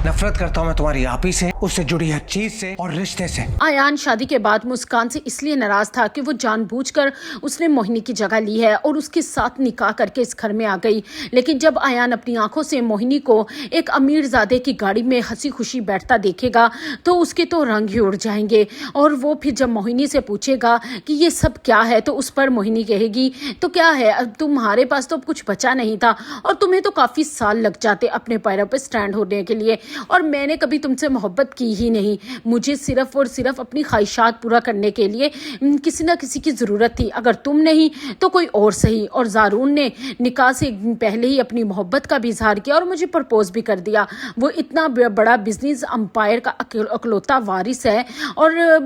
नफरत करता हूँ मैं तुम्हारी आपी से, उससे जुड़ी हर चीज से और रिश्ते से। आयान शादी के बाद मुस्कान से इसलिए नाराज था कि वो जानबूझकर उसने मोहिनी की जगह ली है और उसके साथ निकाह करके इस घर में आ गई। लेकिन जब आयान अपनी आंखों से मोहिनी को एक अमीरजादे की गाड़ी में हंसी खुशी बैठता देखेगा तो उसके तो रंग ही उड़ जाएंगे। और वो फिर जब मोहिनी से पूछेगा कि ये सब क्या है तो उस पर मोहिनी कहेगी तो क्या है, अब तुम्हारे पास तो कुछ बचा नहीं था और तुम्हें तो काफी साल लग जाते अपने पैरों पर स्टैंड होने के लिए, और मैंने कभी तुमसे मोहब्बत की ही नहीं। मुझे सिर्फ और सिर्फ अपनी ख्वाहिशात पूरा करने के लिए किसी न किसी की ज़रूरत थी, अगर तुम नहीं तो कोई और सही। और ज़ारून ने निकाह से पहले ही अपनी मोहब्बत का भी इजहार किया और मुझे प्रपोज भी कर दिया। वो इतना बड़ा बिजनेस अंपायर का अकलौता वारिस है और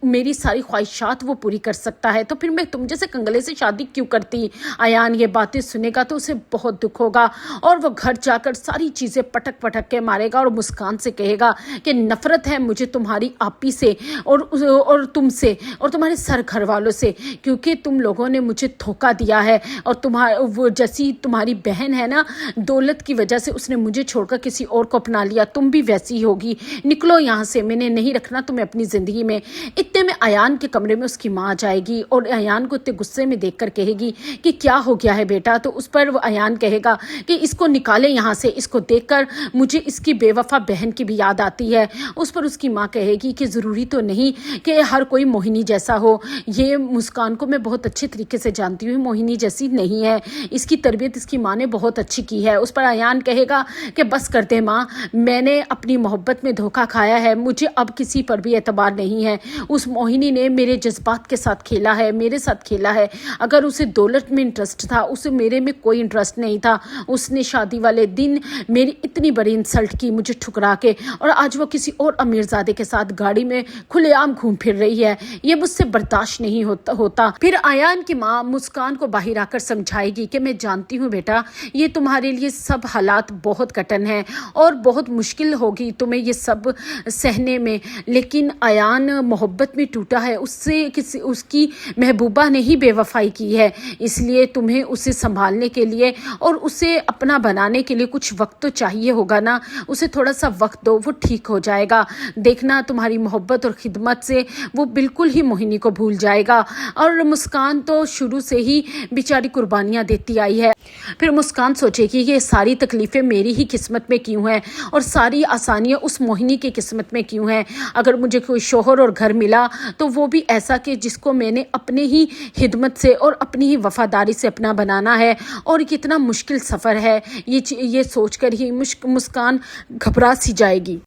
मेरी सारी ख्वाहिशात वो पूरी कर सकता है, तो फिर मैं तुम जैसे कंगले से शादी क्यों करती। आयान ये बातें सुनेगा तो उसे बहुत दुख होगा और वो घर जाकर सारी चीज़ें पटक पटक के मारेगा और मुस्कान से कहेगा कि नफरत है मुझे तुम्हारी आपी से और तुमसे और तुम्हारे सर घर वालों से, क्योंकि तुम लोगों ने मुझे धोखा दिया है। और वो जैसी तुम्हारी बहन है ना, दौलत की वजह से उसने मुझे छोड़कर किसी और को अपना लिया, तुम भी वैसी ही होगी, निकलो यहाँ से, मैंने नहीं रखना तुम्हें अपनी ज़िंदगी में। इतने में आयान के कमरे में उसकी माँ आ जाएगी और आयान को इतने गुस्से में देखकर कहेगी कि क्या हो गया है बेटा। तो उस पर वो आयान कहेगा कि इसको निकाले यहाँ से, इसको देखकर मुझे इसकी बेवफा बहन की भी याद आती है। उस पर उसकी माँ कहेगी कि ज़रूरी तो नहीं कि हर कोई मोहिनी जैसा हो, ये मुस्कान को मैं बहुत अच्छे तरीके से जानती हूँ, मोहिनी जैसी नहीं है, इसकी तरबियत इसकी माँ ने बहुत अच्छी की है। उस पर आयान कहेगा कि बस कर दे माँ, मैंने अपनी मोहब्बत में धोखा खाया है, मुझे अब किसी पर भी एतबार नहीं है। उस मोहिनी ने मेरे जज्बात के साथ खेला है, मेरे साथ खेला है। अगर उसे दौलत में इंटरेस्ट था, उसे मेरे में कोई इंटरेस्ट नहीं था। उसने शादी वाले दिन मेरी इतनी बड़ी इंसल्ट की मुझे ठुकरा के, और आज वो किसी और अमीरजादे के साथ गाड़ी में खुलेआम घूम फिर रही है। ये मुझसे बर्दाश्त नहीं होता। फिर आयान की माँ मुस्कान को बाहर आकर समझाएगी कि मैं जानती हूँ बेटा, ये तुम्हारे लिए सब हालात बहुत कठिन हैं और बहुत मुश्किल होगी तुम्हें ये सब सहने में, लेकिन आयान मोहब्बत में टूटा है, उसकी महबूबा ने ही बेवफाई की है, इसलिए तुम्हें उसे संभालने के लिए और उसे अपना बनाने के लिए कुछ वक्त तो चाहिए होगा ना, उसे थोड़ा सा वक्त दो, वो ठीक हो जाएगा। देखना तुम्हारी मोहब्बत और खिदमत से वो बिल्कुल ही मोहिनी को भूल जाएगा। और मुस्कान तो शुरू से ही बेचारी कुर्बानियाँ देती आई है। फिर मुस्कान सोचेगी कि ये सारी तकलीफ़ें मेरी ही किस्मत में क्यों हैं और सारी आसानियाँ उस मोहिनी की किस्मत में क्यों हैं। अगर मुझे कोई शोहर और घर मिला तो वो भी ऐसा कि जिसको मैंने अपने ही खिदमत से और अपनी ही वफादारी से अपना बनाना है, और कितना मुश्किल सफ़र है ये सोचकर ही मुस्कान घबरा सी जाएगी।